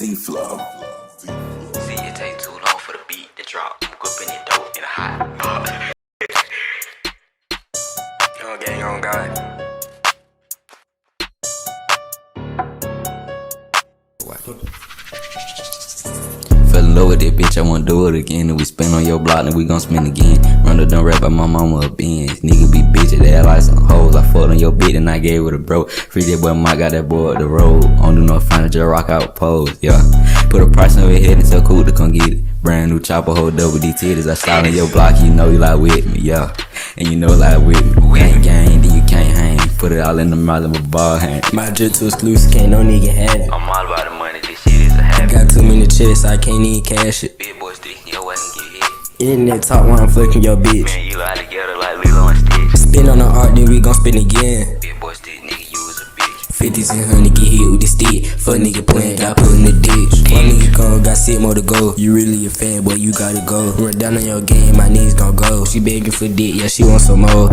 Z-Flow. See, it take too long for the beat to drop. Up in it dope in a hot. Young gang on God. Fell in love with that bitch, I wanna do it again. And we spin on your block, and we gon' spin again. Run the dumb rap by my mama a Benz. Nigga be bitch, they act like some hoes. I fucked on your bitch and I gave her the bro. Free that boy Mike, got that boy up the road. Don't do no final, just rock out pose, yeah. Put a price on your head and tell cool to come get it. Brand new chopper, hold double D titties. I slide on your block, you know you like with me, yeah. And you know like with me. Gang gang, then you can't hang. Put it all in the mouth of my ball hand. My drip too exclusive, can't no nigga have it. I'm all about the money, this shit is a habit. Got too many checks, I can't even cash it. Big boy stick, yo, I can get hit. Internet talk while I'm fucking your bitch. Man, you lie together like Lilo and Stitch. Spin on the art, then we gon' spin again. Big boy stick, nigga, you was a bitch. 50s and 100 get hit with the stick. Fuck nigga playing, got put in the ditch. Fuck nigga gone, got 6 more to go. You really a fan, boy, you gotta go. Run down on your game, my knees gon' go. She begging for dick, yeah, she want some more.